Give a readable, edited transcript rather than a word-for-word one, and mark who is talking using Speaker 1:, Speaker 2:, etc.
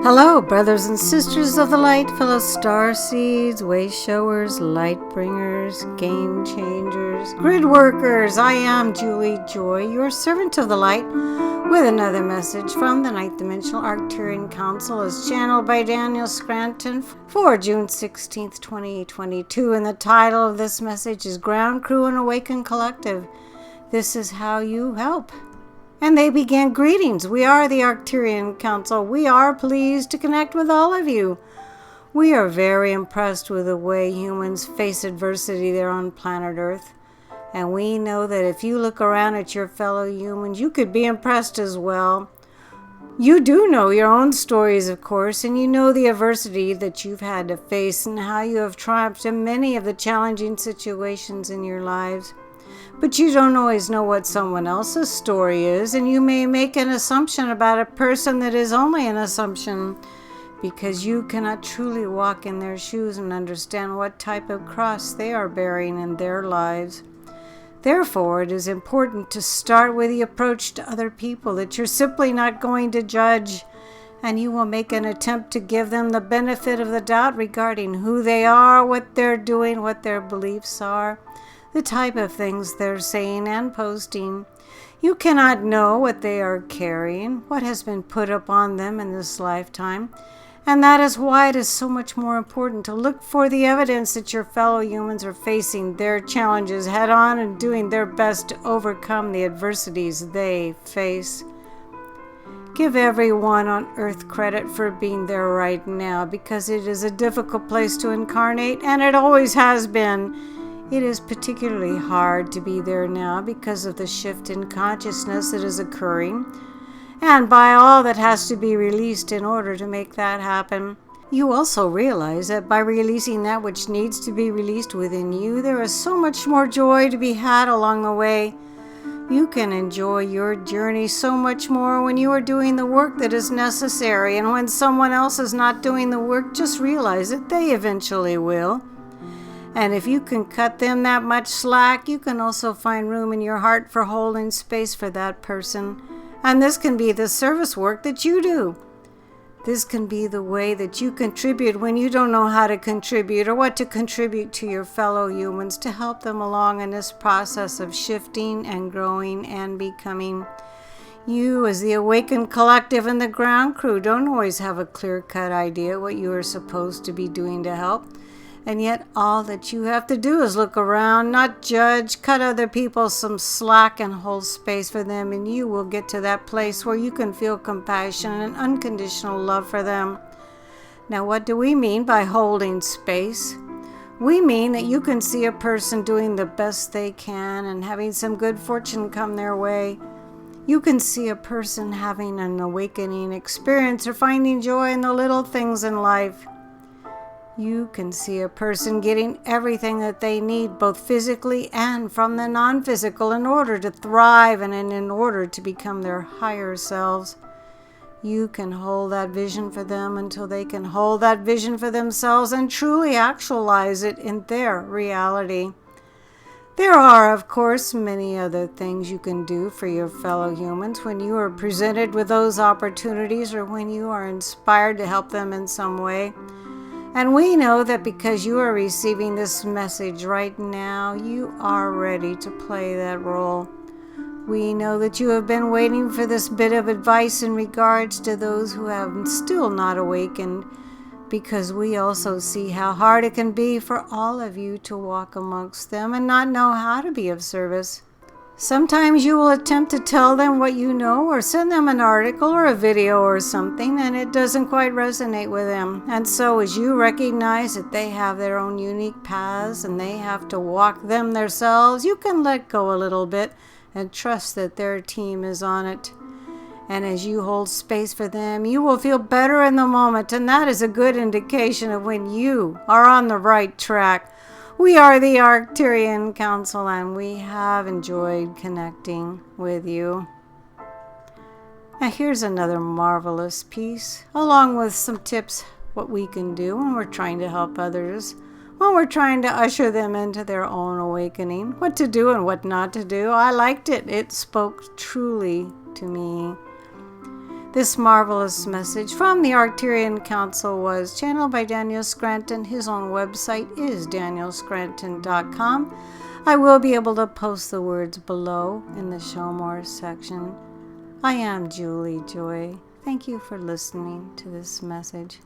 Speaker 1: Hello, brothers and sisters of the light, fellow star seeds, way showers, light bringers, game changers, grid workers. I am Julie Joy, your servant of the light, with another message from the Ninth Dimensional Arcturian Council as channeled by Daniel Scranton for June 16th, 2022. And the title of this message is Ground Crew and Awakened Collective. This is how you help. And they began, greetings. We are the Arcturian Council. We are pleased to connect with all of you. We are very impressed with the way humans face adversity there on planet Earth. And we know that if you look around at your fellow humans, you could be impressed as well. You do know your own stories, of course, and you know the adversity that you've had to face and how you have triumphed in many of the challenging situations in your lives. But you don't always know what someone else's story is, and you may make an assumption about a person that is only an assumption because you cannot truly walk in their shoes and understand what type of cross they are bearing in their lives. Therefore, it is important to start with the approach to other people that you're simply not going to judge, and you will make an attempt to give them the benefit of the doubt regarding who they are, what they're doing, what their beliefs are, the type of things they're saying and posting. You cannot know what they are carrying, what has been put upon them in this lifetime, and that is why it is so much more important to look for the evidence that your fellow humans are facing their challenges head on and doing their best to overcome the adversities they face. Give everyone on Earth credit for being there right now, because it is a difficult place to incarnate, and it always has been. It is particularly hard to be there now because of the shift in consciousness that is occurring, and by all that has to be released in order to make that happen. You also realize that by releasing that which needs to be released within you, there is so much more joy to be had along the way. You can enjoy your journey so much more when you are doing the work that is necessary, and when someone else is not doing the work, just realize that they eventually will. And if you can cut them that much slack, you can also find room in your heart for holding space for that person. And this can be the service work that you do. This can be the way that you contribute when you don't know how to contribute or what to contribute to your fellow humans to help them along in this process of shifting and growing and becoming. You, as the awakened collective and the ground crew, don't always have a clear-cut idea what you are supposed to be doing to help. And yet all that you have to do is look around, not judge, cut other people some slack and hold space for them, and you will get to that place where you can feel compassion and unconditional love for them. Now, what do we mean by holding space? We mean that you can see a person doing the best they can and having some good fortune come their way. You can see a person having an awakening experience or finding joy in the little things in life. You can see a person getting everything that they need, both physically and from the non-physical, in order to thrive and in order to become their higher selves. You can hold that vision for them until they can hold that vision for themselves and truly actualize it in their reality. There are, of course, many other things you can do for your fellow humans when you are presented with those opportunities or when you are inspired to help them in some way. And we know that because you are receiving this message right now, you are ready to play that role. We know that you have been waiting for this bit of advice in regards to those who have still not awakened, because we also see how hard it can be for all of you to walk amongst them and not know how to be of service. Sometimes you will attempt to tell them what you know or send them an article or a video or something, and it doesn't quite resonate with them. And so as you recognize that they have their own unique paths and they have to walk them themselves, you can let go a little bit and trust that their team is on it. And as you hold space for them, you will feel better in the moment, and that is a good indication of when you are on the right track. We are the Arcturian Council, and we have enjoyed connecting with you. Now here's another marvelous piece, along with some tips what we can do when we're trying to help others, when we're trying to usher them into their own awakening, what to do and what not to do. I liked it. It spoke truly to me. This marvelous message from the Arcturian Council was channeled by Daniel Scranton. His own website is danielscranton.com. I will be able to post the words below in the Show More section. I am Julie Joy. Thank you for listening to this message.